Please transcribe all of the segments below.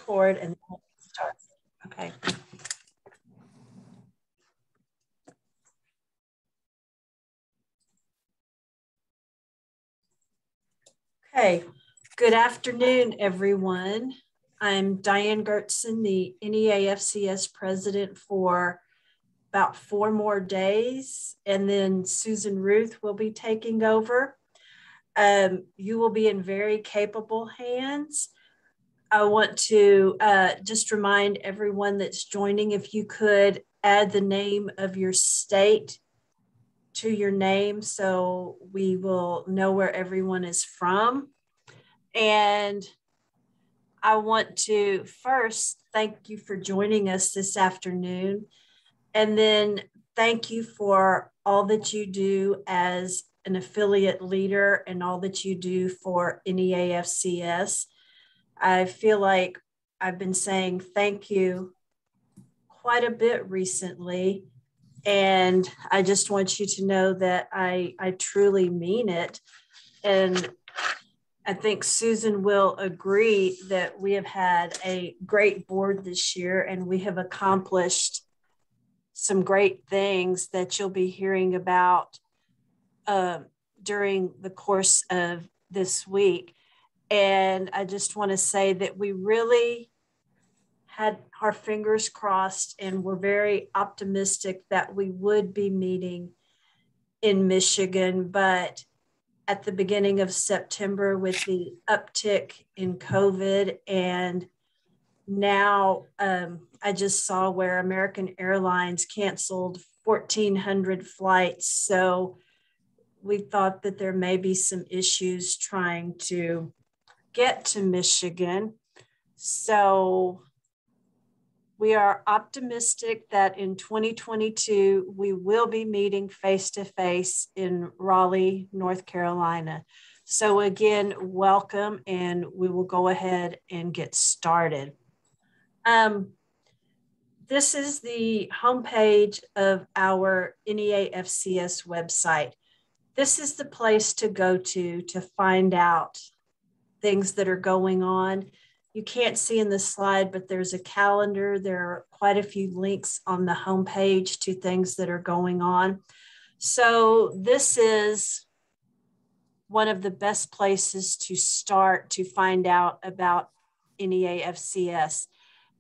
record and start. Okay. Okay. Good afternoon, everyone. I'm Diane Gertson, the NEAFCS president for about 4 more days, and then Susan Ruth will be taking over. You will be in very capable hands. I want to just remind everyone that's joining, if you could add the name of your state to your name so we will know where everyone is from. And I want to first thank you for joining us this afternoon, and then thank you for all that you do as an affiliate leader and all that you do for NEAFCS. I feel like I've been saying thank you quite a bit recently, and I just want you to know that I truly mean it. And I think Susan will agree that we have had a great board this year, and we have accomplished some great things that you'll be hearing about during the course of this week. And I just want to say that we really had our fingers crossed and we're very optimistic that we would be meeting in Michigan. But at the beginning of September, with the uptick in COVID, and now I just saw where American Airlines canceled 1,400 flights. So we thought that there may be some issues trying to get to Michigan. So we are optimistic that in 2022, we will be meeting face-to-face in Raleigh, North Carolina. So again, welcome, and we will go ahead and get started. This is the homepage of our NEAFCS website. This is the place to go to find out things that are going on. You can't see in the slide, but there's a calendar. There are quite a few links on the homepage to things that are going on. So this is one of the best places to start to find out about NEAFCS.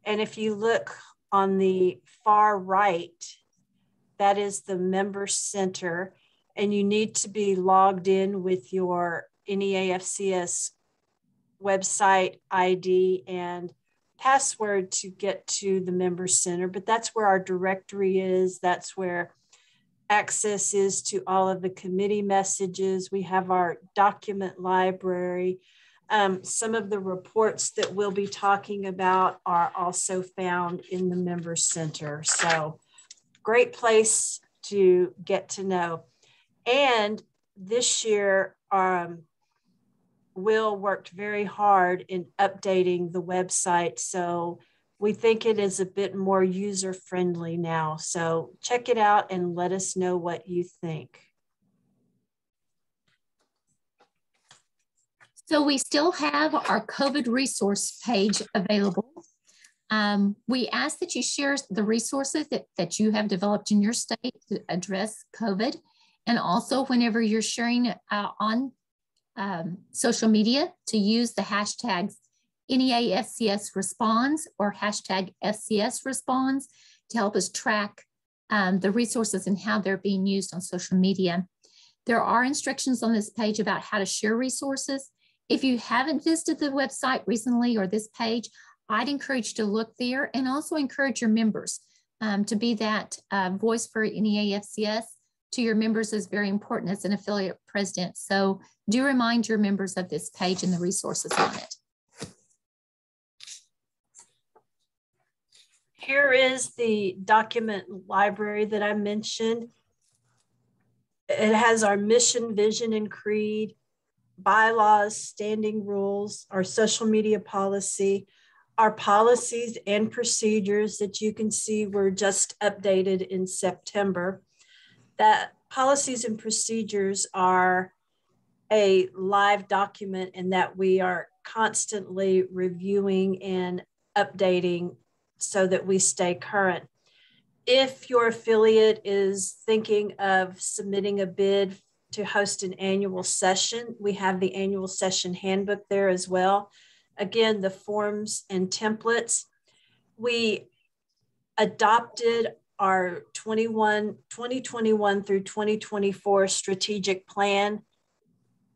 And if you look on the far right, that is the member center, and you need to be logged in with your NEAFCS website ID and password to get to the member center. But that's where our directory is. That's where access is to all of the committee messages. We have our document library. Some of the reports that we'll be talking about are also found in the member center. So great place to get to know. And this year, Will worked very hard in updating the website. So we think it is a bit more user-friendly now. So check it out and let us know what you think. So we still have our COVID resource page available. We ask that you share the resources that you have developed in your state to address COVID. And also whenever you're sharing on social media, to use the hashtags NEAFCS responds or hashtag FCS responds to help us track the resources and how they're being used on social media. There are instructions on this page about how to share resources. If you haven't visited the website recently or this page, I'd encourage you to look there, and also encourage your members to be that voice for NEAFCS to your members is very important as an affiliate president. So do remind your members of this page and the resources on it. Here is the document library that I mentioned. It has our mission, vision, and creed, bylaws, standing rules, our social media policy, our policies and procedures that you can see were just updated in September. That policies and procedures are a live document in that we are constantly reviewing and updating so that we stay current. If your affiliate is thinking of submitting a bid to host an annual session, we have the annual session handbook there as well. Again, the forms and templates. We adopted our 2021 through 2024 strategic plan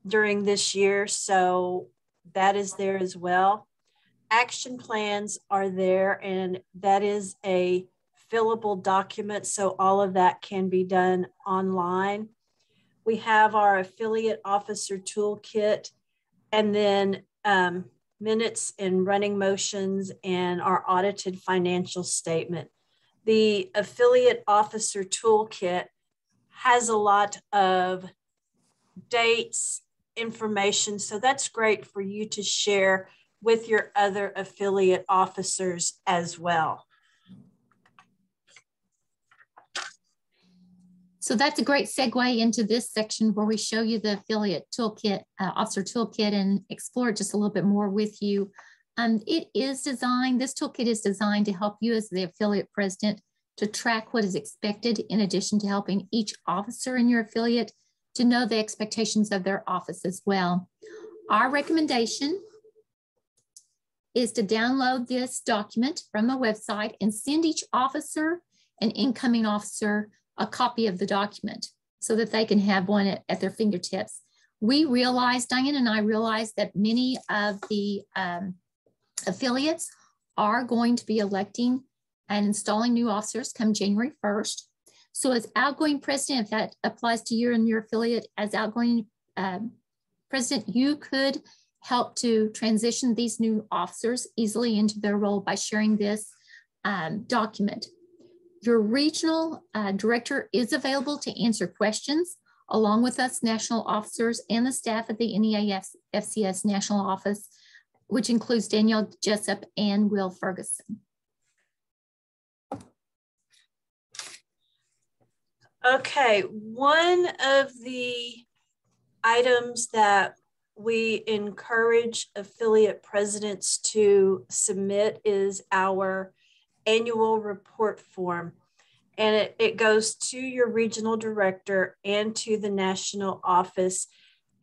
during this year, so that is there as well. Action plans are there, and that is a fillable document, so all of that can be done online. We have our affiliate officer toolkit, and then minutes and running motions, and our audited financial statement. The affiliate officer toolkit has a lot of dates, information, so that's great for you to share with your other affiliate officers as well. So that's a great segue into this section where we show you the affiliate toolkit, officer toolkit, and explore just a little bit more with you. This toolkit is designed to help you as the affiliate president to track what is expected, in addition to helping each officer in your affiliate to know the expectations of their office as well. Our recommendation is to download this document from the website and send each officer and incoming officer a copy of the document so that they can have one at their fingertips. We realize, Diane and I realize, that many of the affiliates are going to be electing and installing new officers come January 1st. So as outgoing president, if that applies to you and your affiliate, as outgoing president, you could help to transition these new officers easily into their role by sharing this document. Your regional director is available to answer questions along with us national officers and the staff at the NEAFCS National Office, which includes Danielle Jessup and Will Ferguson. Okay, one of the items that we encourage affiliate presidents to submit is our annual report form. And it goes to your regional director and to the national office.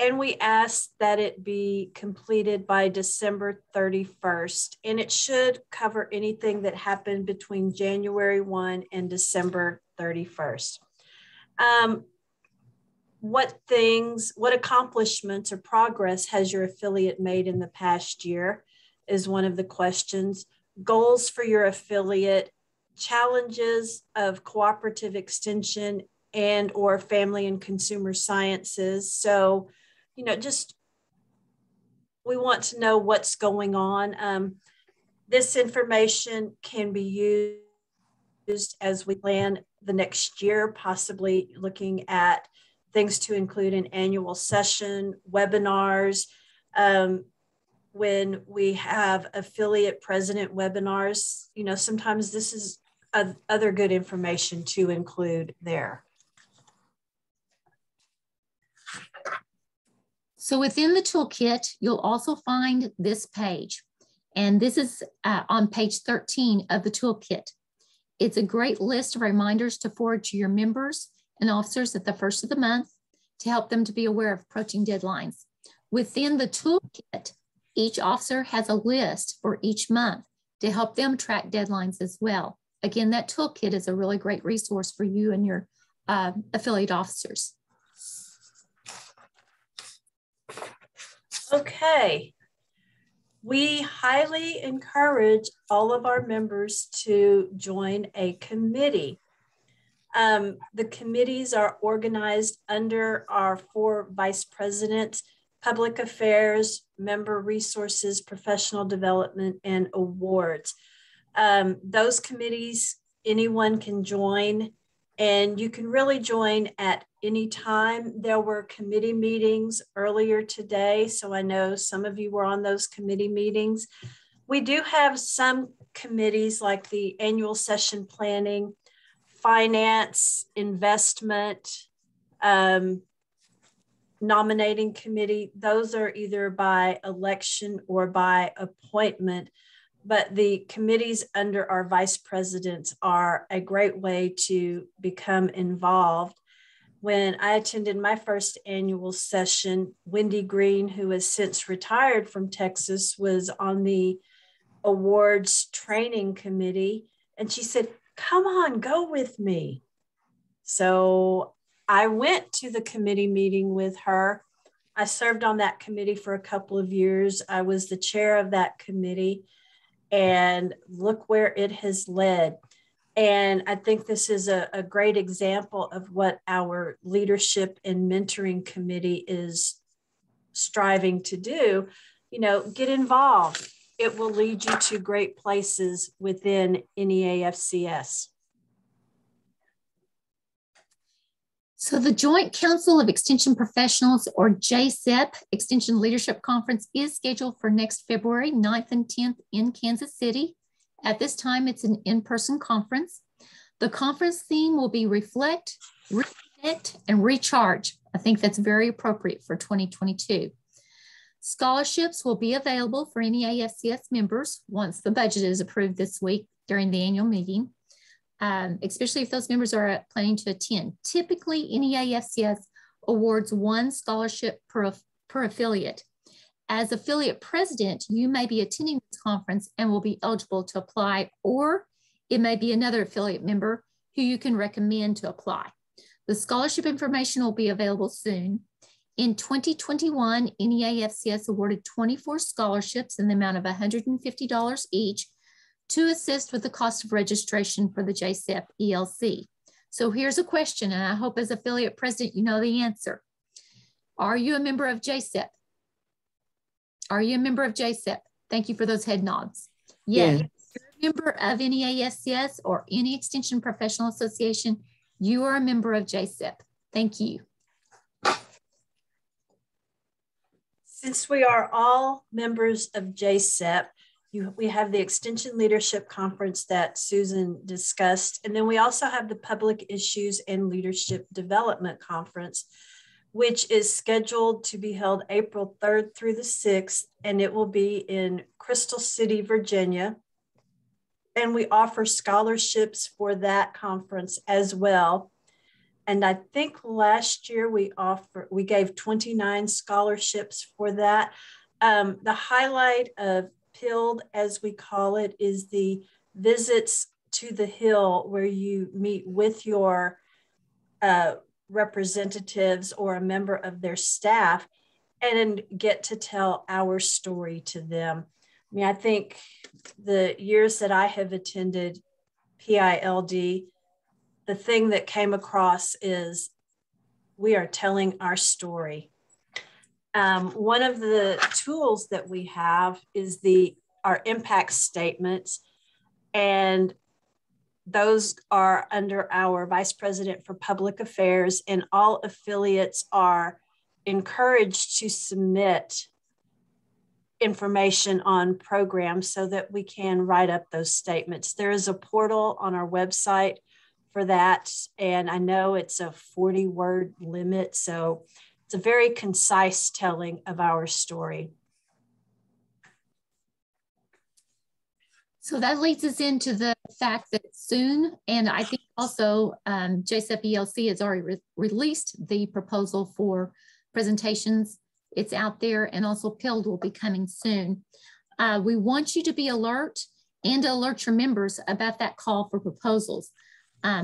And we ask that it be completed by December 31st. And it should cover anything that happened between January 1 and December 31st. What accomplishments or progress has your affiliate made in the past year is one of the questions. Goals for your affiliate, challenges of cooperative extension and or family and consumer sciences. So, just we want to know what's going on. This information can be used as we plan the next year, possibly looking at things to include an annual session, webinars. When we have affiliate president webinars, sometimes this is other good information to include there. So within the toolkit, you'll also find this page, and this is on page 13 of the toolkit. It's a great list of reminders to forward to your members and officers at the first of the month to help them to be aware of approaching deadlines. Within the toolkit, each officer has a list for each month to help them track deadlines as well. Again, that toolkit is a really great resource for you and your affiliate officers. Okay. We highly encourage all of our members to join a committee. The committees are organized under our 4 vice presidents: public affairs, member resources, professional development, and awards. Those committees, anyone can join, and you can really join at any time. There were committee meetings earlier today, so I know some of you were on those committee meetings. We do have some committees like the annual session planning, finance, investment, nominating committee. Those are either by election or by appointment. but the committees under our vice presidents are a great way to become involved. When I attended my first annual session, Wendy Green, who has since retired from Texas, was on the awards training committee. And she said, come on, go with me. So I went to the committee meeting with her. I served on that committee for a couple of years. I was the chair of that committee, and look where it has led. And I think this is a great example of what our leadership and mentoring committee is striving to do. You know, get involved. It will lead you to great places within NEAFCS. So the Joint Council of Extension Professionals, or JCEP, Extension Leadership Conference is scheduled for next February 9th and 10th in Kansas City. At this time, it's an in-person conference. The conference theme will be Reflect, Reconnect, and Recharge. I think that's very appropriate for 2022. Scholarships will be available for NEAFCS members once the budget is approved this week during the annual meeting, especially if those members are planning to attend. Typically, NEAFCS awards one scholarship per affiliate. As affiliate president, you may be attending this conference and will be eligible to apply, or it may be another affiliate member who you can recommend to apply. The scholarship information will be available soon. In 2021, NEAFCS awarded 24 scholarships in the amount of $150 each to assist with the cost of registration for the JCEP ELC. So here's a question, and I hope as affiliate president you know the answer. Are you a member of JCEP? Are you a member of JCEP? Thank you for those head nods. Yes. If you're a member of NEAFCS or any Extension Professional Association, you are a member of JCEP. Thank you. Since we are all members of JCEP, we have the Extension Leadership Conference that Susan discussed, and then we also have the Public Issues and Leadership Development Conference, which is scheduled to be held April 3rd through the 6th, and it will be in Crystal City, Virginia. And we offer scholarships for that conference as well. And I think last year we gave 29 scholarships for that. The highlight of PILD, as we call it, is the visits to the Hill, where you meet with your representatives or a member of their staff and get to tell our story to them. I mean, I think the years that I have attended PILD, the thing that came across is we are telling our story. One of the tools that we have is our impact statements, and those are under our Vice President for Public Affairs, and all affiliates are encouraged to submit information on programs so that we can write up those statements. There is a portal on our website for that, and I know it's a 40-word limit, so it's a very concise telling of our story. So that leads us into the fact that soon, and I think also JCEP ELC has already released the proposal for presentations. It's out there, and also PILD will be coming soon. We want you to be alert and to alert your members about that call for proposals.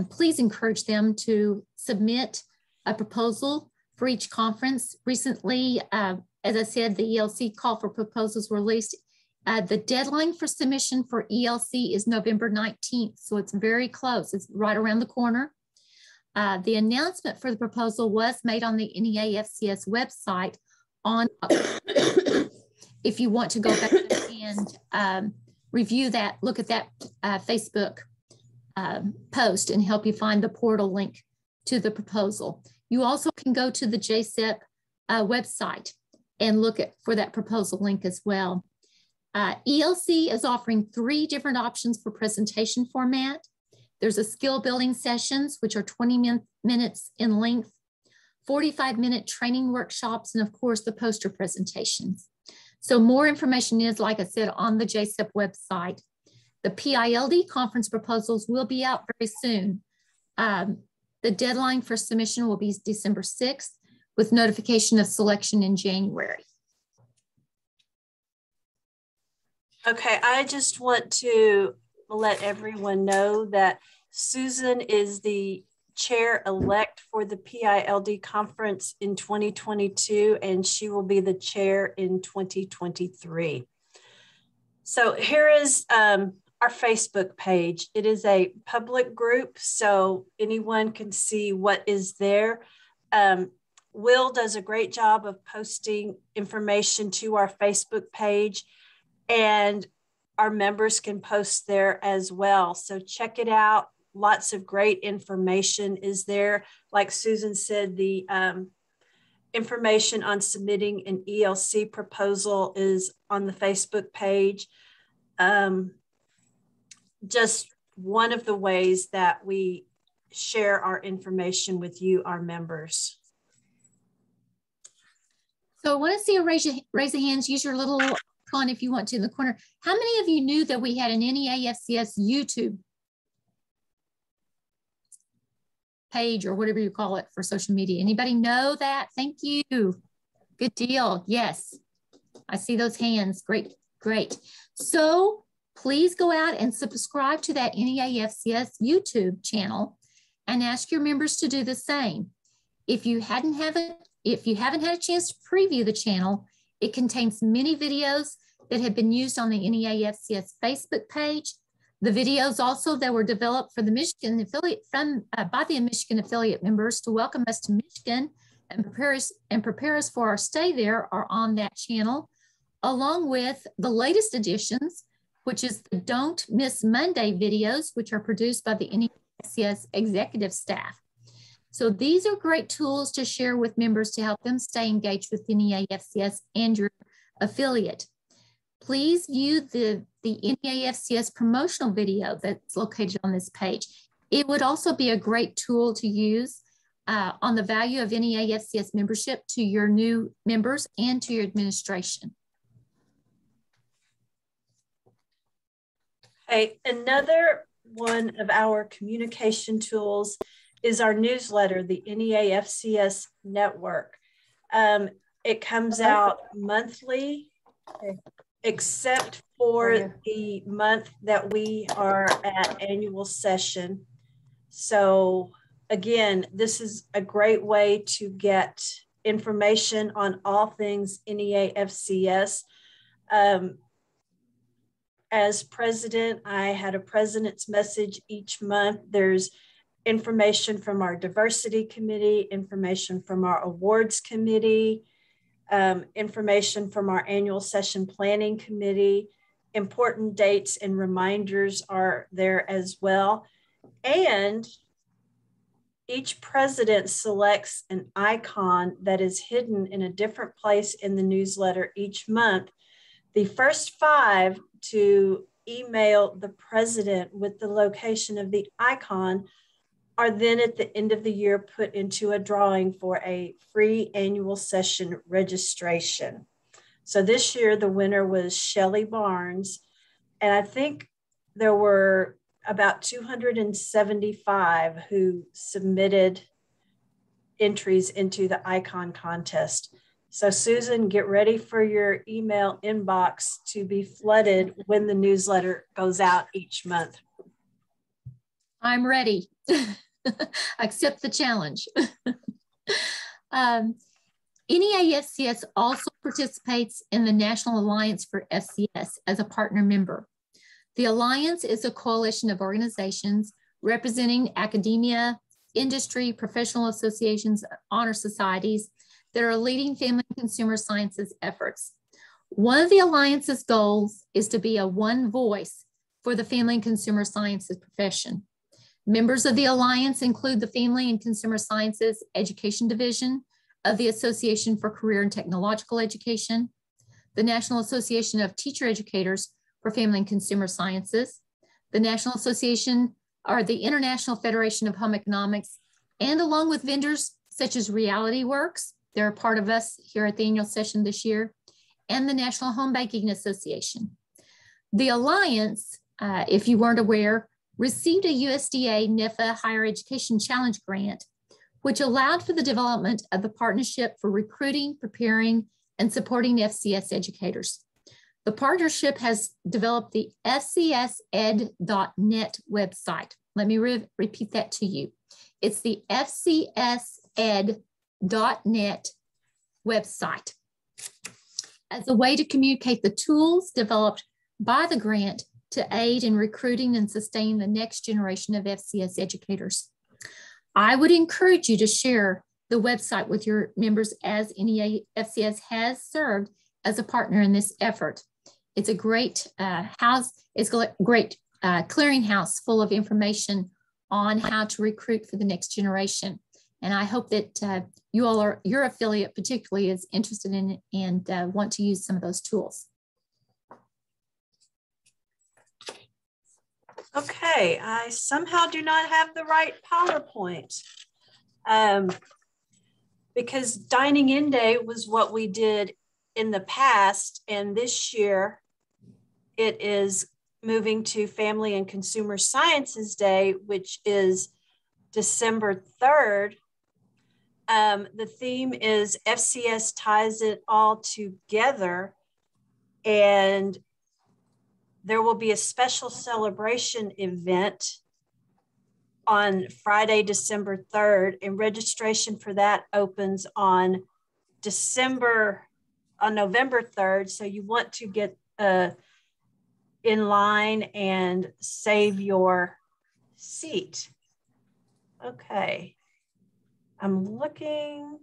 Please encourage them to submit a proposal for each conference. Recently, as I said, the ELC call for proposals were released. The deadline for submission for ELC is November 19th, so it's very close. It's right around the corner. The announcement for the proposal was made on the NEAFCS website on if you want to go back and review that, look at that Facebook post and help you find the portal link to the proposal. You also can go to the JCEP website and look for that proposal link as well. ELC is offering 3 different options for presentation format. There's a skill building sessions, which are 20 minutes in length, 45-minute training workshops, and of course the poster presentations. So more information is, like I said, on the JSIP website. The PILD conference proposals will be out very soon. The deadline for submission will be December 6th with notification of selection in January. Okay, I just want to let everyone know that Susan is the chair-elect for the PILD conference in 2022, and she will be the chair in 2023. So here is our Facebook page. It is a public group, so anyone can see what is there. Will does a great job of posting information to our Facebook page, and our members can post there as well. So check it out. Lots of great information is there. Like Susan said, the information on submitting an ELC proposal is on the Facebook page. Just one of the ways that we share our information with you, our members. So I want to see a raise of hands. Use your little icon if you want to in the corner. How many of you knew that we had an NEAFCS YouTube page or whatever you call it for social media? Anybody know that? Thank you. Good deal. Yes, I see those hands. Great, great. So please go out and subscribe to that NEAFCS YouTube channel and ask your members to do the same. If you haven't had a chance to preview the channel, it contains many videos that have been used on the NEAFCS Facebook page. The videos also that were developed for the Michigan affiliate by the Michigan affiliate members to welcome us to Michigan and prepare us for our stay there are on that channel, along with the latest editions, which is the Don't Miss Monday videos, which are produced by the NEAFCS executive staff. So these are great tools to share with members to help them stay engaged with NEAFCS and your affiliate. Please view the NEAFCS promotional video that's located on this page. It would also be a great tool to use on the value of NEAFCS membership to your new members and to your administration. Okay, another one of our communication tools is our newsletter, the NEAFCS Network. It comes out monthly, except for the month that we are at annual session. So again, this is a great way to get information on all things NEAFCS. As president, I had a president's message each month. There's information from our diversity committee, information from our awards committee, information from our annual session planning committee. Important dates and reminders are there as well. And each president selects an icon that is hidden in a different place in the newsletter each month. The first 5 to email the president with the location of the icon are then at the end of the year put into a drawing for a free annual session registration. So this year the winner was Shelley Barnes, and I think there were about 275 who submitted entries into the icon contest. So Susan, get ready for your email inbox to be flooded when the newsletter goes out each month. I'm ready. Accept the challenge. NEAFCS also participates in the National Alliance for FCS as a partner member. The Alliance is a coalition of organizations representing academia, industry, professional associations, honor societies that are leading family and consumer sciences efforts. One of the Alliance's goals is to be a one voice for the family and consumer sciences profession. Members of the Alliance include the Family and Consumer Sciences Education Division of the Association for Career and Technological Education, the National Association of Teacher Educators for Family and Consumer Sciences, the National Association or the International Federation of Home Economics, and along with vendors such as Reality Works, they're a part of us here at the annual session this year, and the National Home Banking Association. The Alliance, if you weren't aware, received a USDA NEFA Higher Education Challenge Grant, which allowed for the development of the Partnership for Recruiting, Preparing, and Supporting FCS Educators. The partnership has developed the fcsed.net website. Let me repeat that to you. It's the fcsed.net website as a way to communicate the tools developed by the grant to aid in recruiting and sustaining the next generation of FCS educators. I would encourage you to share the website with your members, as NEAFCS has served as a partner in this effort. It's a great it's a great clearinghouse full of information on how to recruit for the next generation. And I hope that your affiliate particularly is interested in it and want to use some of those tools. Okay, I somehow do not have the right PowerPoint. Because Dining In Day was what we did in the past, and this year it is moving to Family and Consumer Sciences Day, which is December 3rd. The theme is FCS Ties It All Together, and there will be a special celebration event on Friday, December 3rd, and registration for that opens on November 3rd. So you want to get in line and save your seat. Okay, I'm looking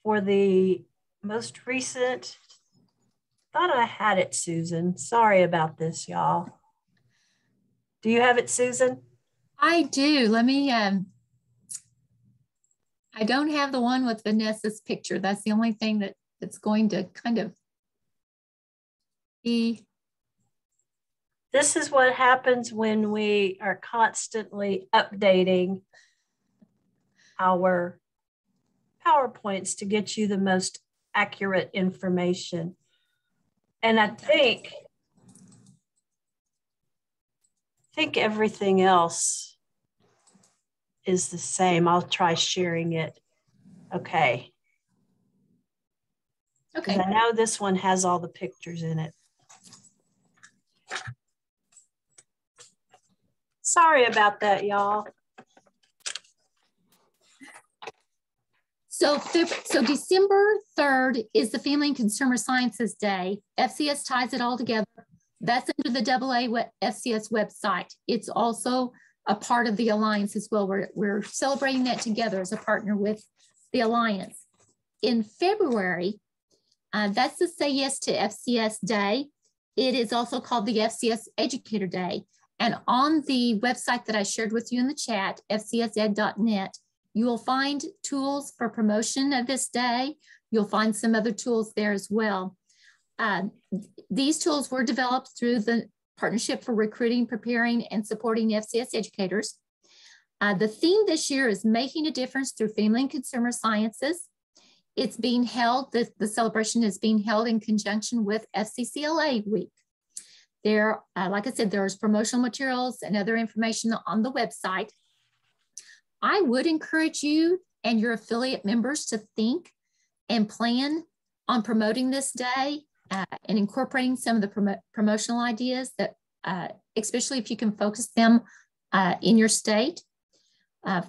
for the most recent. Thought I had it, Susan. Sorry about this, y'all. Do you have it, Susan? I do. Let me, I don't have the one with Vanessa's picture. That's the only thing that's going to kind of be. This is what happens when we are constantly updating our PowerPoints to get you the most accurate information. And I think everything else is the same. I'll try sharing it. Okay. Okay. I know this one has all the pictures in it. Sorry about that, y'all. So December 3rd is the Family and Consumer Sciences Day. FCS ties it all together. That's under the AA FCS website. It's also a part of the Alliance as well. We're celebrating that together as a partner with the Alliance. In February, that's the Say Yes to FCS Day. It is also called the FCS Educator Day. And on the website that I shared with you in the chat, fcsed.net, you will find tools for promotion of this day. You'll find some other tools there as well. These tools were developed through the Partnership for Recruiting, Preparing, and Supporting FCS Educators. The theme this year is Making a Difference Through Family and Consumer Sciences. It's being held, the celebration is being held in conjunction with FCCLA Week. There, like I said, there's promotional materials and other information on the website. I would encourage you and your affiliate members to think and plan on promoting this day and incorporating some of the promotional ideas that, especially if you can focus them in your state.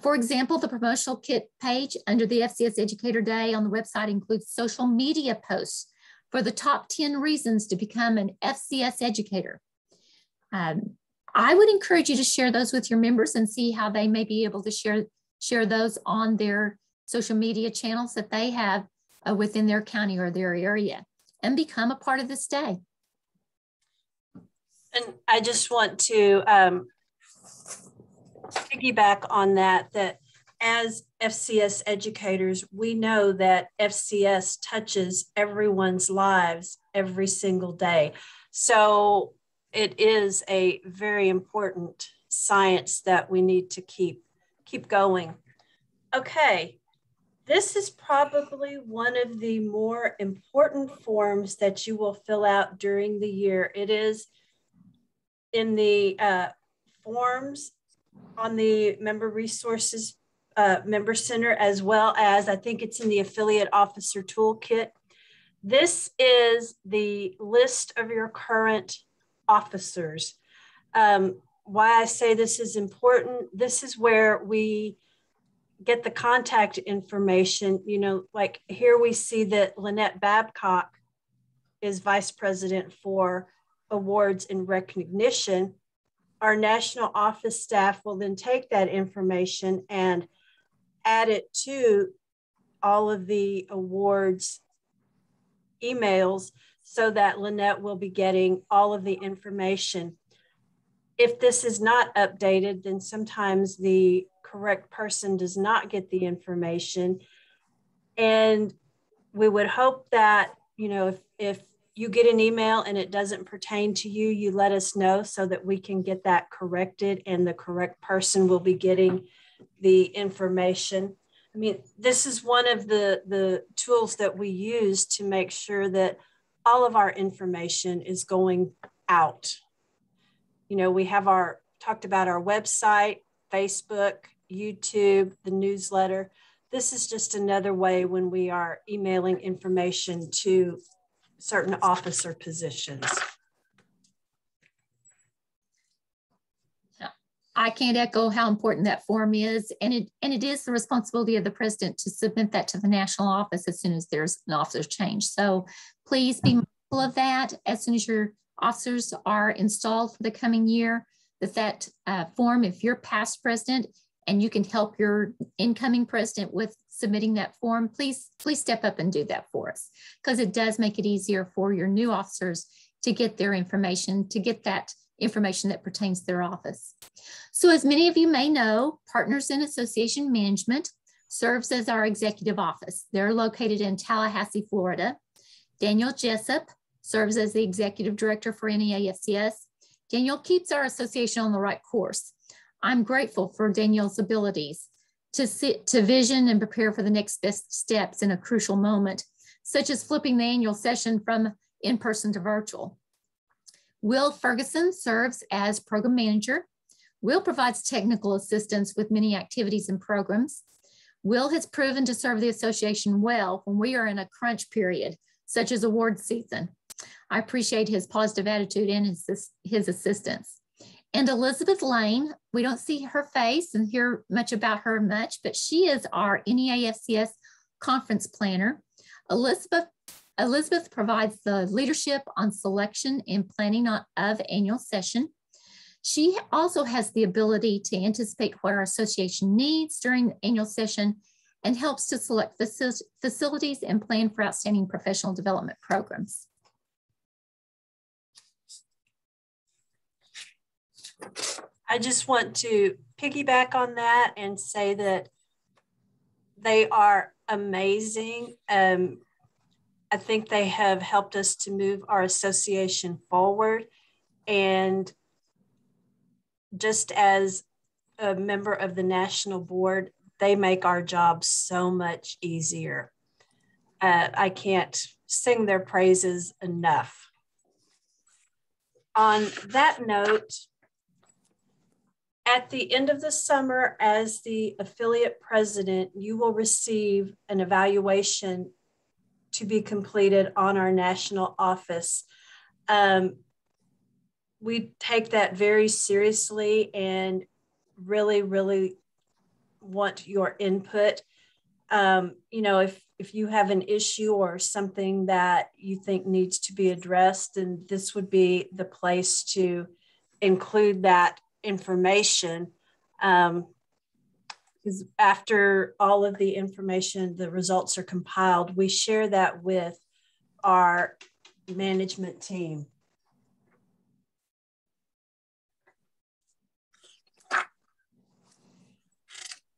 For example, the promotional kit page under the FCS Educator Day on the website includes social media posts for the top 10 reasons to become an FCS educator. I would encourage you to share those with your members and see how they may be able to share those on their social media channels that they have within their county or their area, and become a part of this day. And I just want to piggyback on that as FCS educators, we know that FCS touches everyone's lives every single day. So it is a very important science that we need to keep going. Okay, This is probably one of the more important forms that you will fill out during the year. It is in the forms on the member resources member center, as well as I think it's in the affiliate officer toolkit. This is the list of your current officers. Why I say this is important, this is where we get the contact information. You know, like here we see that Lynette Babcock is vice president for awards and recognition. Our national office staff will then take that information and add it to all of the awards emails so that Lynette will be getting all of the information. If this is not updated, then sometimes the correct person does not get the information. And we would hope that, you know, if you get an email and it doesn't pertain to you, you let us know so that we can get that corrected and the correct person will be getting the information. I mean, this is one of the tools that we use to make sure that all of our information is going out. You know, we have talked about our website, Facebook, YouTube, the newsletter. This is just another way when we are emailing information to certain officer positions. I can't echo how important that form is, and it is the responsibility of the president to submit that to the national office as soon as there's an officer change. So please be mindful of that as soon as your officers are installed for the coming year, that form, if you're past president and you can help your incoming president with submitting that form, please step up and do that for us, because it does make it easier for your new officers to get their information, to get that information that pertains to their office. So as many of you may know, Partners in Association Management serves as our executive office. They're located in Tallahassee, Florida. Daniel Jessup serves as the executive director for NEAFCS. Daniel keeps our association on the right course. I'm grateful for Daniel's abilities to vision and prepare for the next best steps in a crucial moment, such as flipping the annual session from in-person to virtual. Will Ferguson serves as program manager. Will provides technical assistance with many activities and programs. Will has proven to serve the association well when we are in a crunch period, such as award season. I appreciate his positive attitude and his assistance. And Elizabeth Lane, we don't see her face and hear much about her much, but she is our NEAFCS conference planner. Elizabeth provides the leadership on selection and planning of annual session. She also has the ability to anticipate what our association needs during the annual session and helps to select facilities and plan for outstanding professional development programs. I just want to piggyback on that and say that they are amazing. I think they have helped us to move our association forward. And just as a member of the national board, they make our job so much easier. I can't sing their praises enough. On that note, at the end of the summer, as the affiliate president, you will receive an evaluation to be completed on our national office. We take that very seriously and really, really want your input. You know, if you have an issue or something that you think needs to be addressed, then this would be the place to include that information. Because after all of the information, the results are compiled, we share that with our management team.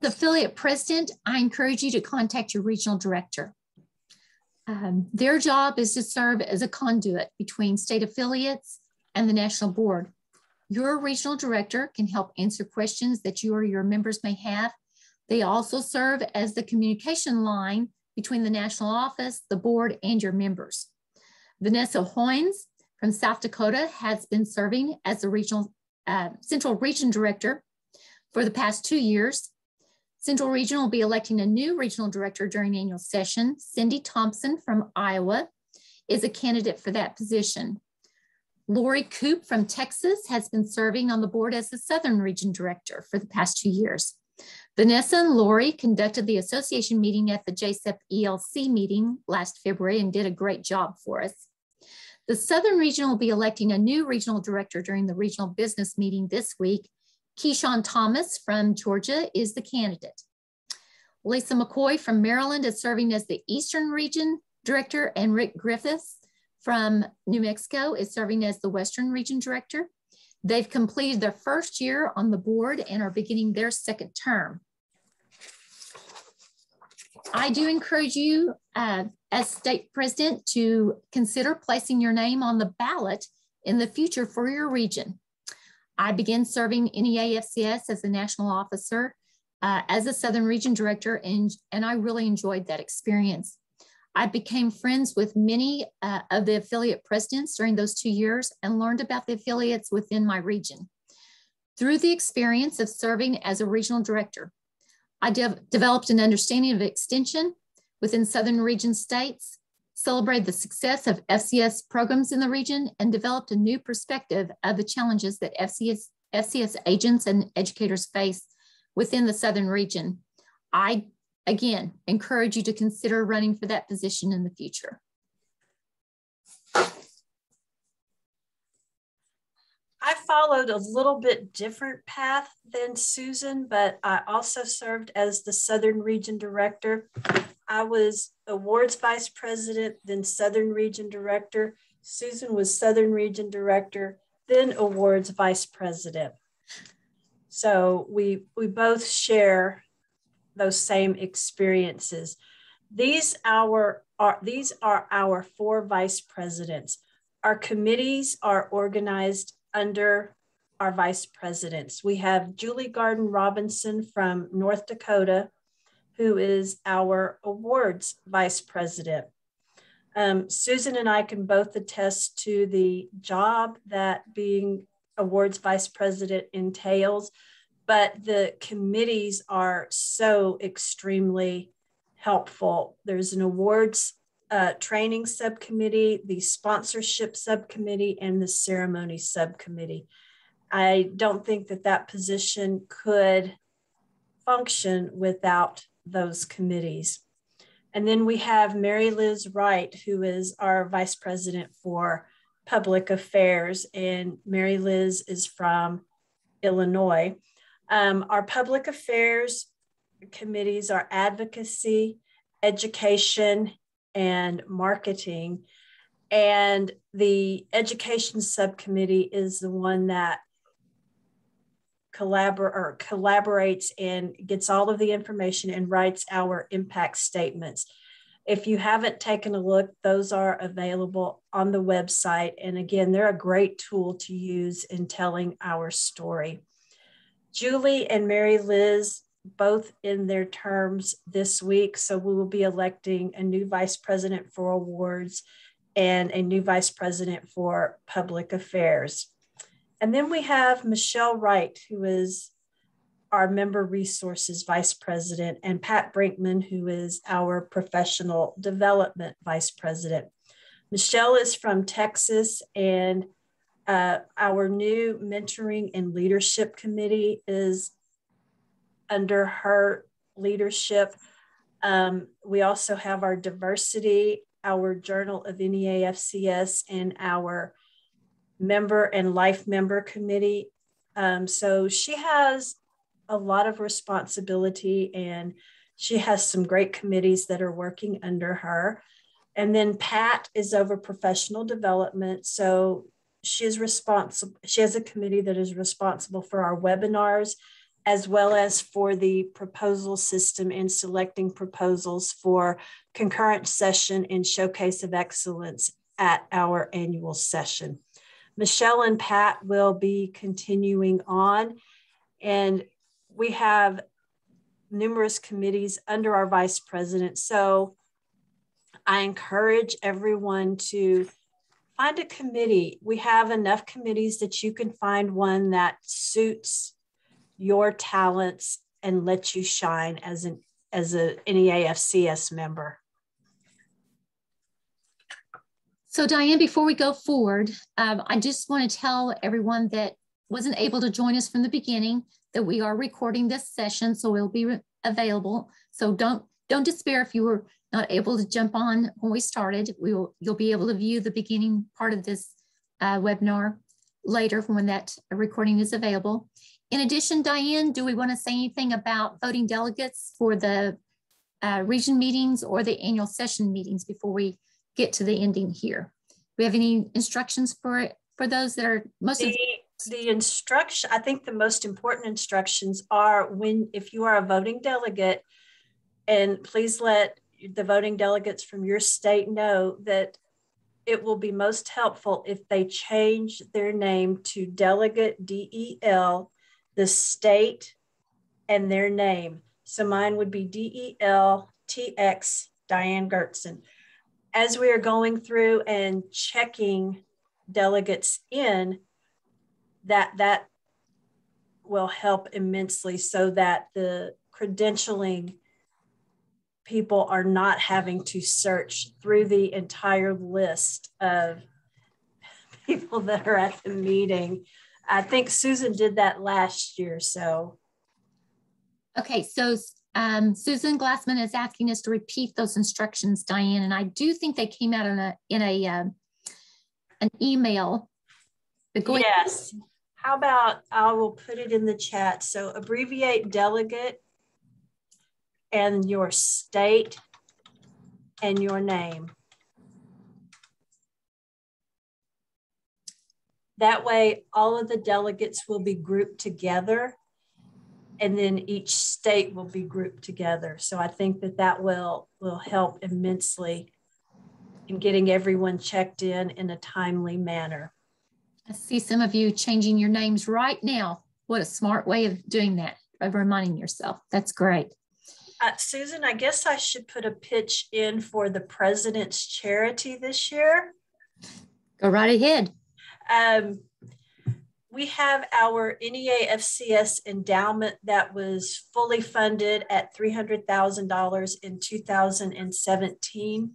The affiliate president, I encourage you to contact your regional director. Their job is to serve as a conduit between state affiliates and the national board. Your regional director can help answer questions that you or your members may have, They also serve as the communication line between the national office, the board, and your members. Vanessa Hoynes from South Dakota has been serving as the Central Region Director for the past 2 years. Central Region will be electing a new regional director during annual session. Cindy Thompson from Iowa is a candidate for that position. Lori Coop from Texas has been serving on the board as the Southern Region Director for the past 2 years. Vanessa and Lori conducted the association meeting at the JSEP ELC meeting last February and did a great job for us. The Southern Region will be electing a new regional director during the regional business meeting this week. Keyshawn Thomas from Georgia is the candidate. Lisa McCoy from Maryland is serving as the Eastern Region Director, and Rick Griffiths from New Mexico is serving as the Western Region Director. They've completed their first year on the board and are beginning their second term. I do encourage you as state president to consider placing your name on the ballot in the future for your region. I began serving NEAFCS as a national officer as a Southern Region Director, and I really enjoyed that experience. I became friends with many of the affiliate presidents during those 2 years and learned about the affiliates within my region. Through the experience of serving as a regional director, I developed an understanding of extension within Southern Region states, celebrated the success of FCS programs in the region, and developed a new perspective of the challenges that FCS agents and educators face within the Southern Region. I, again, encourage you to consider running for that position in the future. I followed a little bit different path than Susan, but I also served as the Southern Region Director. I was Awards Vice President, then Southern Region Director. Susan was Southern Region Director, then Awards Vice President. So we both share those same experiences. These are our 4 vice presidents. Our committees are organized under our vice presidents. We have Julie Garden Robinson from North Dakota, who is our awards vice president. Susan and I can both attest to the job that being awards vice president entails, but the committees are so extremely helpful. There's an awards training subcommittee, the sponsorship subcommittee, and the ceremony subcommittee. I don't think that position could function without those committees. And then we have Mary Liz Wright, who is our vice president for public affairs, and Mary Liz is from Illinois. Our public affairs committees are advocacy, education, and marketing. And the education subcommittee is the one that collaborates and gets all of the information and writes our impact statements. If you haven't taken a look, those are available on the website. And again, they're a great tool to use in telling our story. Julie and Mary Liz both in their terms this week. So we will be electing a new vice president for awards and a new vice president for public affairs. And then we have Michelle Wright, who is our member resources vice president, and Pat Brinkman, who is our professional development vice president. Michelle is from Texas, and our new mentoring and leadership committee is under her leadership. We also have our diversity, our Journal of NEAFCS, and our member and life member committee. So she has a lot of responsibility, and she has some great committees that are working under her. And then Pat is over professional development. So she is responsible. She has a committee that is responsible for our webinars, as well as for the proposal system and selecting proposals for concurrent session and showcase of excellence at our annual session. Michelle and Pat will be continuing on, and we have numerous committees under our vice president. So I encourage everyone to find a committee. We have enough committees that you can find one that suits your talents and lets you shine as an NEAFCS member. So Diane, before we go forward, I just want to tell everyone that wasn't able to join us from the beginning that we are recording this session, so it'll be available. So don't despair if you were not able to jump on when we started. You'll be able to view the beginning part of this webinar later when that recording is available. In addition, Diane, do we want to say anything about voting delegates for the region meetings or the annual session meetings before we get to the ending here? Do we have any instructions for those that are the instruction? I think the most important instructions are if you are a voting delegate, and please let the voting delegates from your state know that it will be most helpful if they change their name to delegate DEL, the state and their name. So mine would be DELTX Diane Gertson. As we are going through and checking delegates in, that will help immensely so that the credentialing people are not having to search through the entire list of people that are at the meeting. I think Susan did that last year, so. Okay, so Susan Glassman is asking us to repeat those instructions, Diane, and I do think they came out in an email. Yes. How about I will put it in the chat. So abbreviate delegate and your state and your name. That way, all of the delegates will be grouped together, and then each state will be grouped together. So I think that will help immensely in getting everyone checked in a timely manner. I see some of you changing your names right now. What a smart way of doing that, of reminding yourself. That's great. Susan, I guess I should put a pitch in for the President's Charity this year. Go right ahead. We have our NEAFCS endowment that was fully funded at $300,000 in 2017.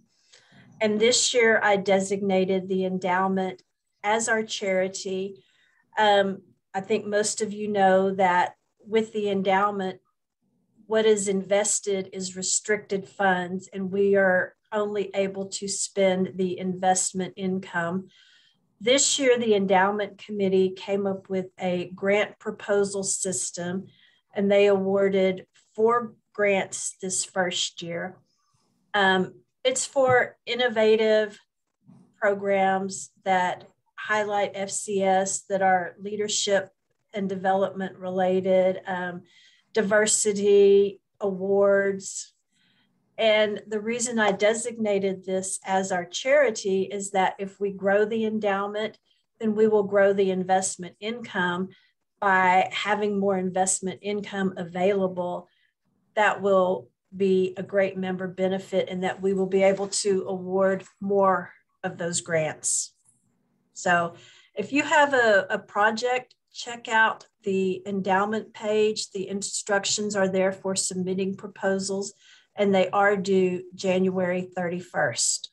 And this year I designated the endowment as our charity. I think most of you know that with the endowment, what is invested is restricted funds, and we are only able to spend the investment income. This year, the endowment committee came up with a grant proposal system, and they awarded 4 grants this first year. It's for innovative programs that highlight FCS, that are leadership and development related, diversity awards. And the reason I designated this as our charity is that if we grow the endowment, then we will grow the investment income. By having more investment income available, that will be a great member benefit, and that we will be able to award more of those grants. So if you have a project, check out the endowment page. The instructions are there for submitting proposals, and they are due January 31st.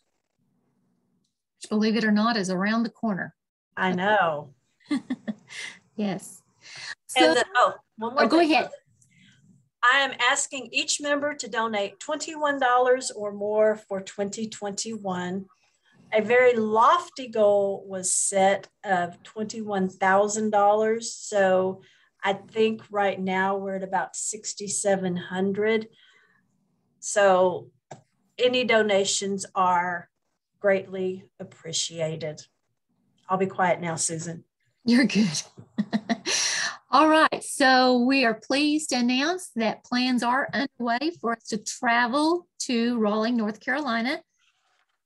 Which, believe it or not, is around the corner. I know. Yes. So, and one more go ahead. I am asking each member to donate $21 or more for 2021. A very lofty goal was set of $21,000. So I think right now we're at about 6,700. So any donations are greatly appreciated. I'll be quiet now, Susan. You're good. All right, so we are pleased to announce that plans are underway for us to travel to Raleigh, North Carolina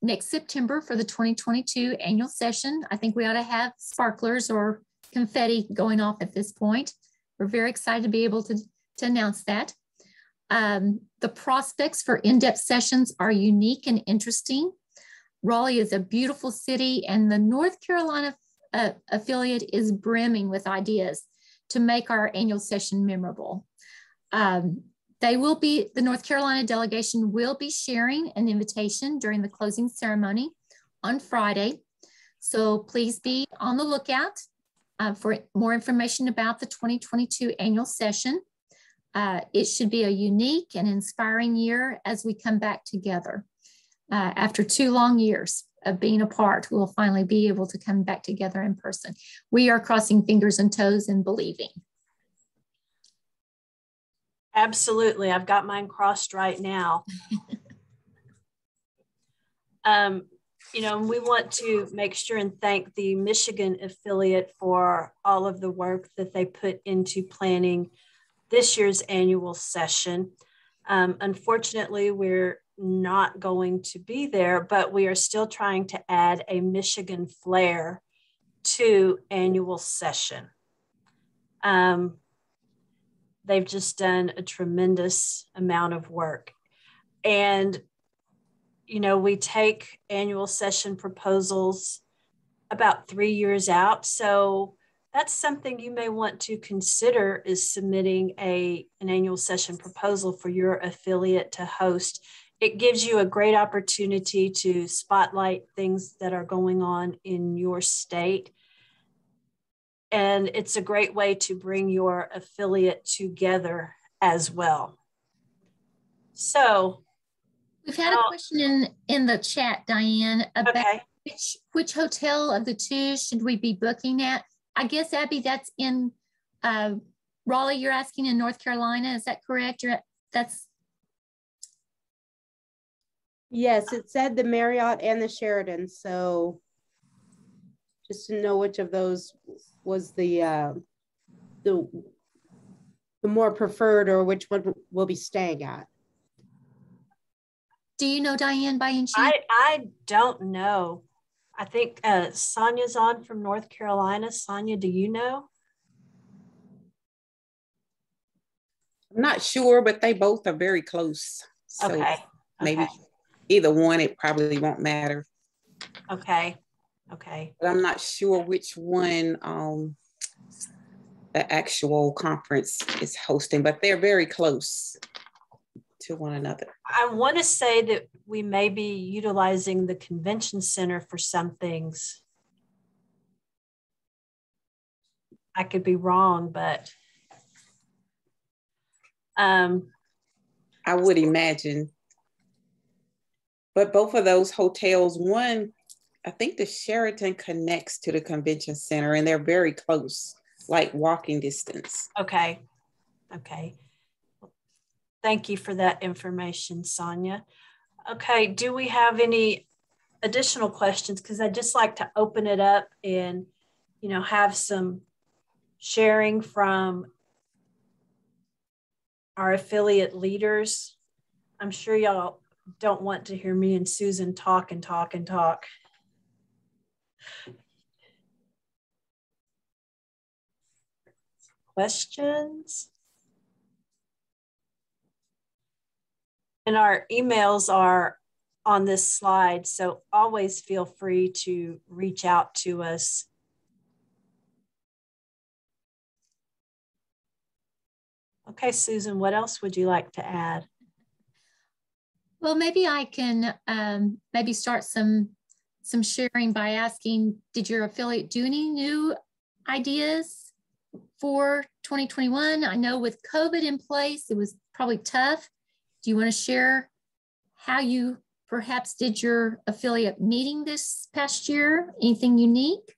next September for the 2022 annual session. I think we ought to have sparklers or confetti going off at this point. We're very excited to be able to announce that. The prospects for in-depth sessions are unique and interesting. Raleigh is a beautiful city, and the North Carolina affiliate is brimming with ideas to make our annual session memorable. The North Carolina delegation will be sharing an invitation during the closing ceremony on Friday. So please be on the lookout for more information about the 2022 annual session. It should be a unique and inspiring year as we come back together. After 2 long years of being apart, we'll finally be able to come back together in person. We are crossing fingers and toes and believing. Absolutely. I've got mine crossed right now. You know, we want to make sure and thank the Michigan affiliate for all of the work that they put into planning this year's annual session. Unfortunately, we're not going to be there, but we are still trying to add a Michigan flair to annual session. They've just done a tremendous amount of work. And, you know, we take annual session proposals about 3 years out. So that's something you may want to consider, is submitting an annual session proposal for your affiliate to host. It gives you a great opportunity to spotlight things that are going on in your state. And it's a great way to bring your affiliate together as well. So we've had a question in the chat, Diane, about which hotel of the 2 should we be booking at? I guess, Abby, that's in Raleigh. You're asking in North Carolina. Is that correct? Yes, it said the Marriott and the Sheraton. So just to know which of those was the more preferred, or which one we'll be staying at. Do you know, Diane, by any chance? I don't know. I think Sonia's on from North Carolina. Sonia, do you know? I'm not sure, but they both are very close. So okay. Maybe either one, it probably won't matter. Okay. Okay. But I'm not sure which one the actual conference is hosting, but they're very close to one another. I want to say that we may be utilizing the convention center for some things. I could be wrong, but I would imagine. But both of those hotels, one, I think the Sheraton connects to the convention center, and they're very close, like walking distance. Okay. Okay. Thank you for that information, Sonia. Okay, do we have any additional questions? Because I'd just like to open it up and, you know, have some sharing from our affiliate leaders. I'm sure y'all don't want to hear me and Susan talk and talk and talk. Questions? And our emails are on this slide, so always feel free to reach out to us. Okay, Susan, what else would you like to add? Well, maybe I can maybe start some sharing by asking, did your affiliate do any new ideas for 2021? I know with COVID in place, it was probably tough. Do you want to share how you perhaps did your affiliate meeting this past year? Anything unique?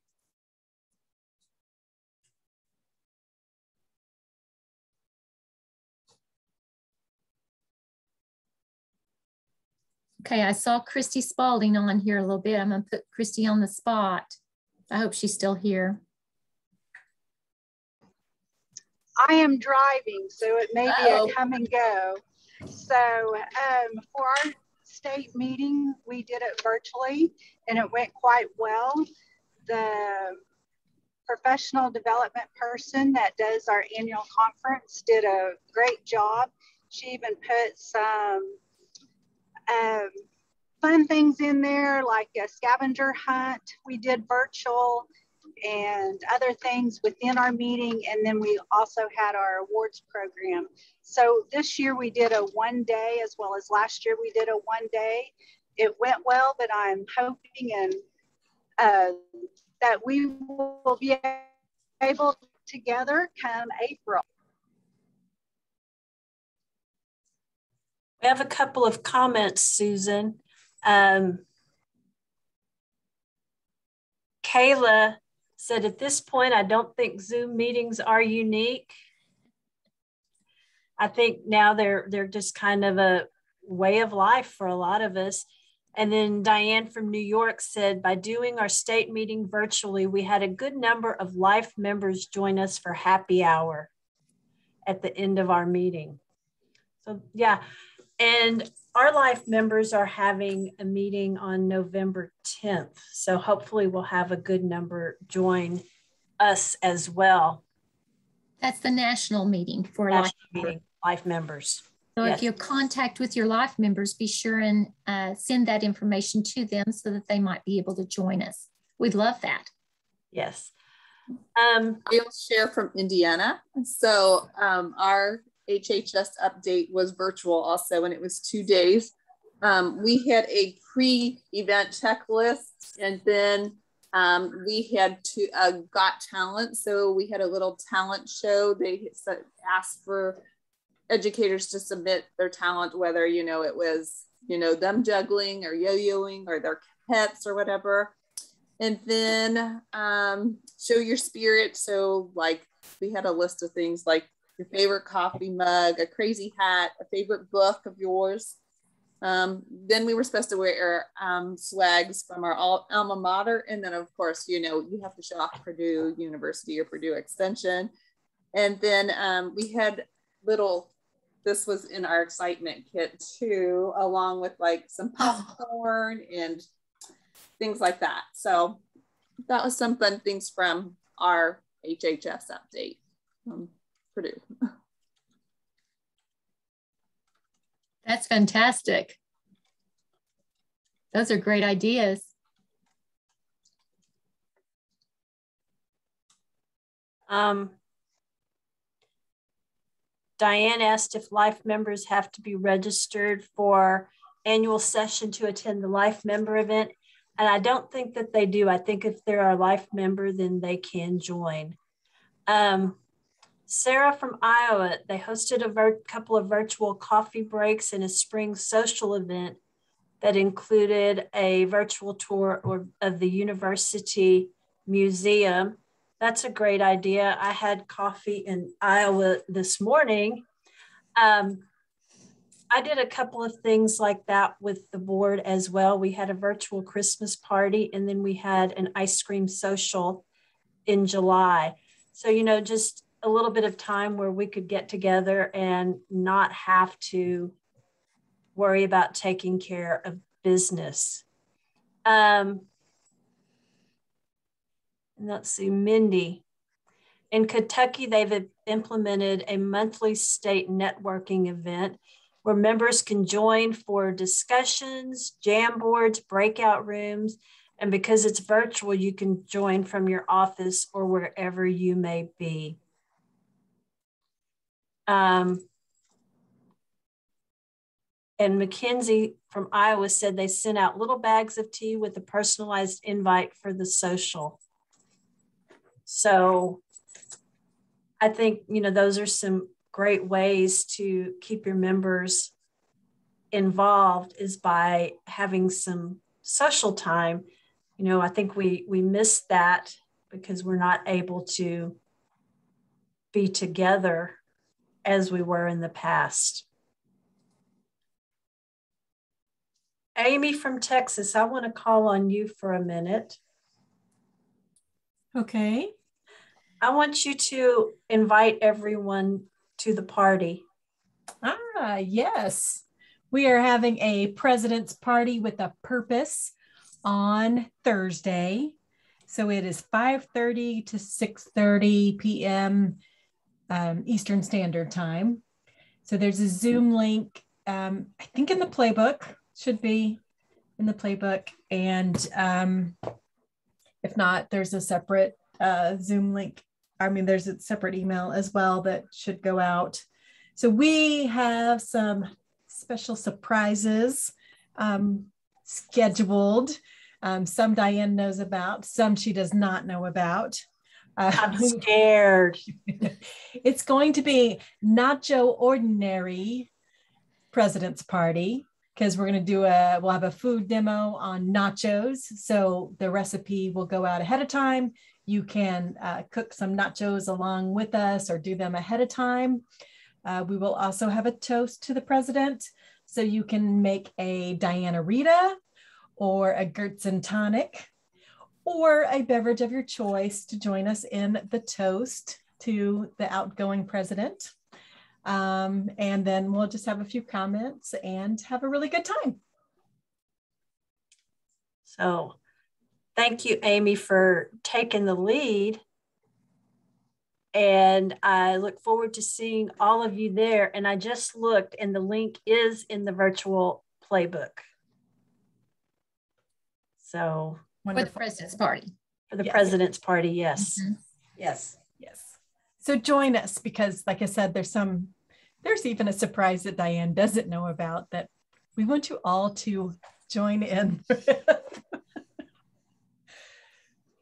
Okay, I saw Christy Spalding on here a little bit. I'm going to put Christy on the spot. I hope she's still here. I am driving, so it may be a come and go. So for our state meeting, we did it virtually and it went quite well. The professional development person that does our annual conference did a great job. She even put some fun things in there, like a scavenger hunt we did virtual, and other things within our meeting. And then we also had our awards program. So this year we did a 1 day, as well as last year we did a 1 day. It went well, but I'm hoping and that we will be able to together come April. We have a couple of comments, Susan. Kayla said, at this point, I don't think Zoom meetings are unique. I think now they're just kind of a way of life for a lot of us. And then Diane from New York said, by doing our state meeting virtually, we had a good number of life members join us for happy hour at the end of our meeting. So yeah, and our life members are having a meeting on November 10th. So hopefully we'll have a good number join us as well. That's the national meeting for life members. So yes. If you're contact with your life members, be sure and send that information to them so that they might be able to join us. We'd love that. Yes. I'll share from Indiana. So our HHS update was virtual also, and it was 2 days. We had a pre-event checklist, and then we had got talent. So we had a little talent show. They asked for educators to submit their talent, whether, you know, it was, you know, them juggling or yo-yoing or their pets or whatever. And then show your spirit. So like we had a list of things like your favorite coffee mug, a crazy hat, a favorite book of yours. Then we were supposed to wear swags from our alma mater. And then of course, you know, you have to show off Purdue University or Purdue Extension. And then we had this was in our excitement kit too, along with like some popcorn and things like that. So that was some fun things from our HHS update from Purdue. That's fantastic. Those are great ideas. Diane asked if life members have to be registered for annual session to attend the life member event. And I don't think that they do. I think if they're a life member, then they can join. Sarah from Iowa, they hosted a couple of virtual coffee breaks and a spring social event that included a virtual tour of the university museum. That's a great idea. I had coffee in Iowa this morning. I did a couple of things like that with the board as well. We had a virtual Christmas party, and then we had an ice cream social in July. So, you know, just a little bit of time where we could get together and not have to worry about taking care of business. And let's see, Mindy. In Kentucky, they've implemented a monthly state networking event where members can join for discussions, jam boards, breakout rooms, and because it's virtual, you can join from your office or wherever you may be. And Mackenzie from Iowa said they sent out little bags of tea with a personalized invite for the social. So I think, you know, those are some great ways to keep your members involved, is by having some social time. You know, I think we miss that because we're not able to be together as we were in the past. Amy from Texas, I want to call on you for a minute. Okay. I want you to invite everyone to the party. Yes. We are having a President's Party with a Purpose on Thursday. So it is 5:30 to 6:30 p.m. Eastern Standard Time. So there's a Zoom link, I think in the playbook, should be in the playbook. And if not, there's a separate Zoom link. I mean, there's a separate email as well that should go out. So we have some special surprises scheduled. Some Diane knows about, some she does not know about. I'm scared. It's going to be Nacho Ordinary President's Party, because we're going to we'll have a food demo on nachos. So the recipe will go out ahead of time. You can cook some nachos along with us or do them ahead of time. We will also have a toast to the president. So you can make a Diana Rita or a Gertzen tonic, or a beverage of your choice to join us in the toast to the outgoing president. And then we'll just have a few comments and have a really good time. So thank you, Amy, for taking the lead. And I look forward to seeing all of you there. And I just looked, and the link is in the virtual playbook. So wonderful. For the president's party. For the president's party, yes. Mm-hmm. Yes. Yes. So join us, because like I said, there's even a surprise that Diane doesn't know about that we want you all to join in.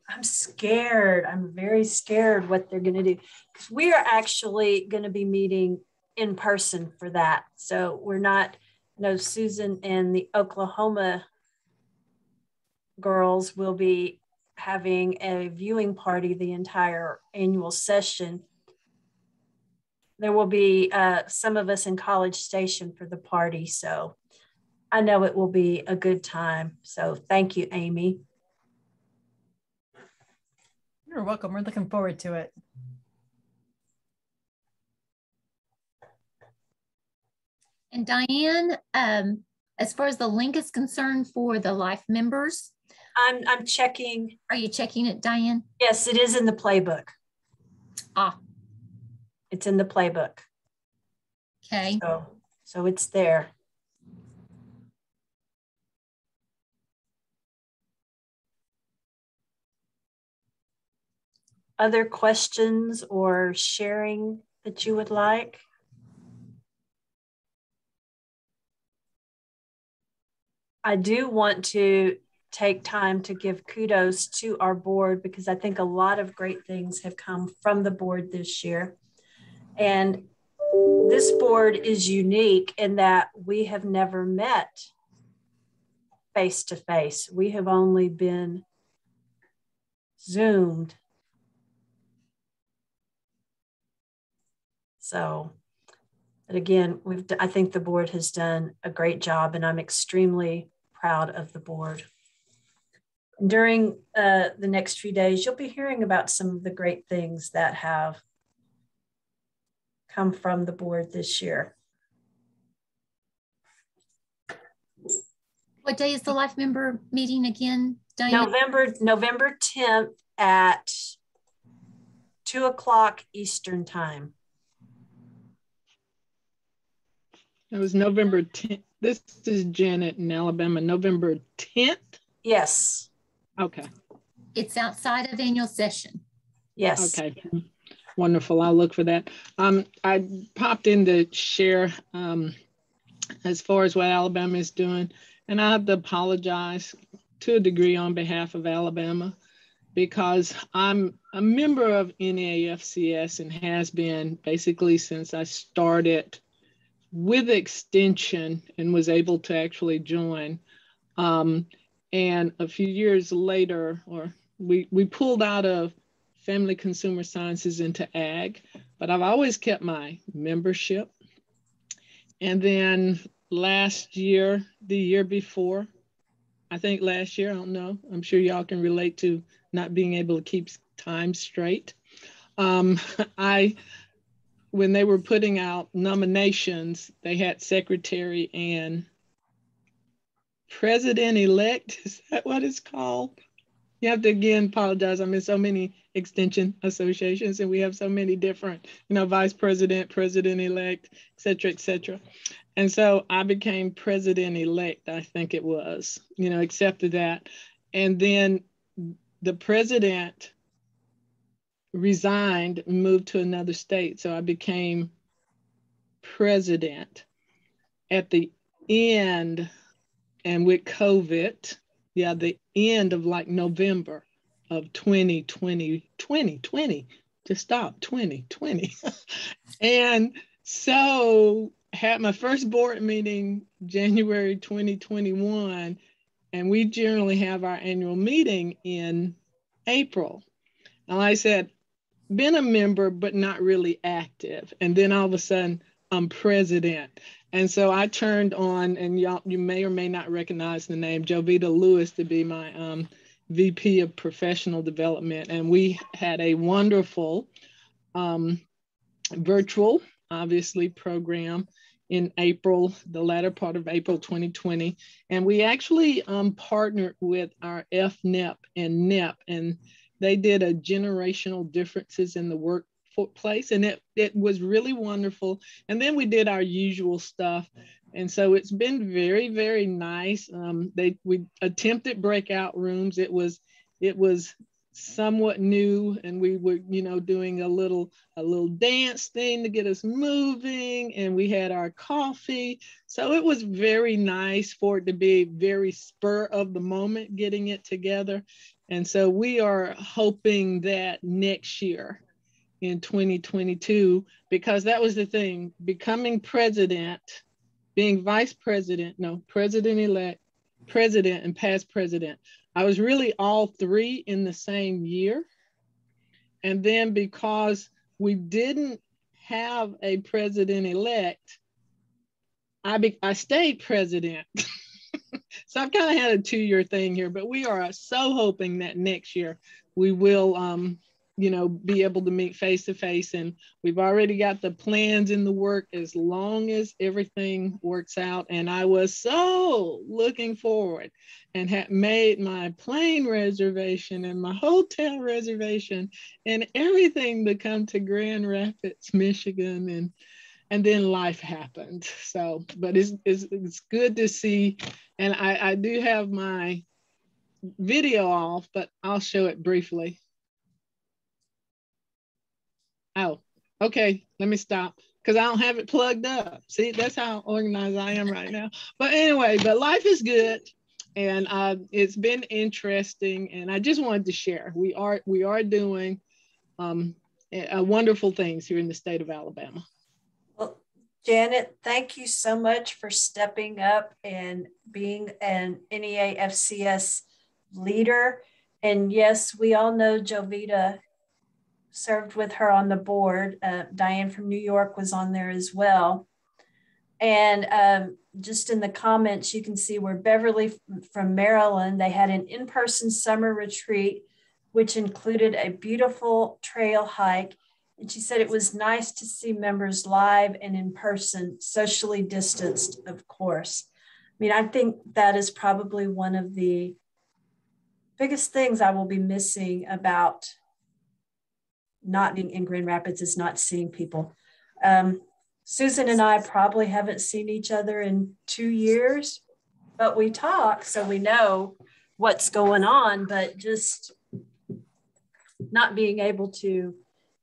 I'm scared. I'm very scared what they're going to do, because we are actually going to be meeting in person for that. So we're not, Susan and the Oklahoma girls will be having a viewing party the entire annual session. There will be some of us in College Station for the party. So I know it will be a good time. So thank you, Amy. You're welcome. We're looking forward to it. And Diane, as far as the link is concerned for the Life members, I'm checking. Are you checking it, Diane? Yes, it is in the playbook. Ah. It's in the playbook. Okay. So it's there. Other questions or sharing that you would like? I do want to take time to give kudos to our board, because I think a lot of great things have come from the board this year. And this board is unique in that we have never met face to face. We have only been Zoomed. So, but again, I think the board has done a great job, and I'm extremely proud of the board. During the next few days, you'll be hearing about some of the great things that have come from the board this year. What day is the Life member meeting again, Diane? November 10th at 2 o'clock Eastern time. It was November 10th. This is Janet in Alabama. November 10th? Yes. Okay. It's outside of annual session. Yes. Okay. Wonderful. I'll look for that. I popped in to share as far as what Alabama is doing, and I have to apologize to a degree on behalf of Alabama, because I'm a member of NEAFCS and has been basically since I started with extension and was able to actually join. And a few years later, we pulled out of family consumer sciences into ag, but I've always kept my membership. And then last year, the year before, I think last year, I don't know, I'm sure y'all can relate to not being able to keep time straight. When they were putting out nominations, they had secretary and president-elect, is that what it's called? You have to again apologize. I'm in so many extension associations, and we have so many different, vice president, president-elect, et cetera, et cetera. And so I became president-elect, I think it was, accepted that. And then the president resigned, moved to another state. So I became president at the end, and with COVID, the end of like November of 2020, just stop, 2020. And so had my first board meeting January 2021, and we generally have our annual meeting in April. And like I said, been a member, but not really active. And then all of a sudden, I'm president. And so I turned on, and you may or may not recognize the name, Jovita Lewis, to be my VP of Professional Development. And we had a wonderful virtual, obviously, program in April, the latter part of April 2020. And we actually partnered with our FNEP and NEP, and they did a generational differences in the workplace, and it was really wonderful. And then we did our usual stuff. And so it's been very, very nice. We attempted breakout rooms. It was somewhat new, and we were, doing a little dance thing to get us moving, and we had our coffee. So it was very nice for it to be very spur of the moment, getting it together. And so we are hoping that next year in 2022, because that was the thing, becoming president, being vice president, president-elect, president, and past president. I was really all three in the same year. And then because we didn't have a president-elect, I stayed president. So I've kind of had a 2-year thing here, but we are so hoping that next year we will, be able to meet face to face. And we've already got the plans in the work as long as everything works out. And I was so looking forward and had made my plane reservation and my hotel reservation and everything to come to Grand Rapids, Michigan. And then life happened. So, but it's good to see. And I do have my video off, but I'll show it briefly. Oh, okay, let me stop because I don't have it plugged up. See, that's how organized I am right now. But anyway, but life is good, and it's been interesting, and I just wanted to share. We are doing wonderful things here in the state of Alabama. Well, Janet, thank you so much for stepping up and being an NEAFCS leader. And yes, we all know Jovita served with her on the board. Diane from New York was on there as well. And just in the comments, you can see where Beverly from Maryland, they had an in-person summer retreat, which included a beautiful trail hike. And she said it was nice to see members live and in person, socially distanced, of course. I mean, I think that is probably one of the biggest things I will be missing about not being in Grand Rapids is not seeing people. Susan and I probably haven't seen each other in 2 years, but we talk, so we know what's going on, but just not being able to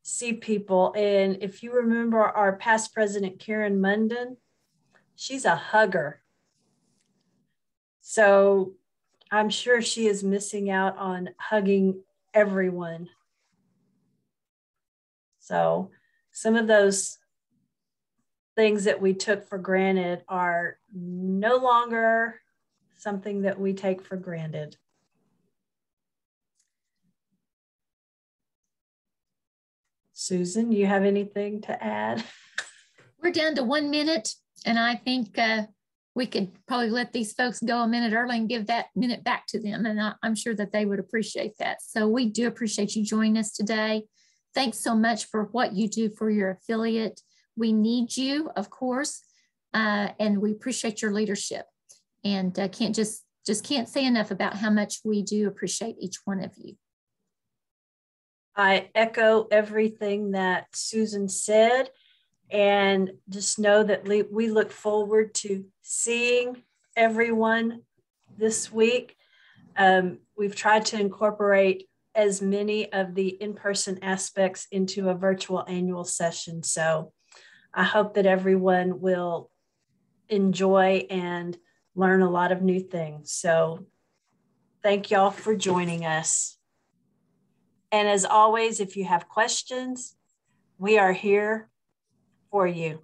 see people. And if you remember our past president, Karen Munden, she's a hugger. So I'm sure she is missing out on hugging everyone. So some of those things that we took for granted are no longer something that we take for granted. Susan, you have anything to add? We're down to 1 minute, and I think we could probably let these folks go a minute early and give that minute back to them, and I'm sure that they would appreciate that. So we do appreciate you joining us today. Thanks so much for what you do for your affiliate. We need you, of course, and we appreciate your leadership. And can't just just can't say enough about how much we do appreciate each one of you. I echo everything that Susan said, and just know that we look forward to seeing everyone this week. We've tried to incorporate as many of the in-person aspects into a virtual annual session. So I hope that everyone will enjoy and learn a lot of new things. So thank y'all for joining us. And as always, if you have questions, we are here for you.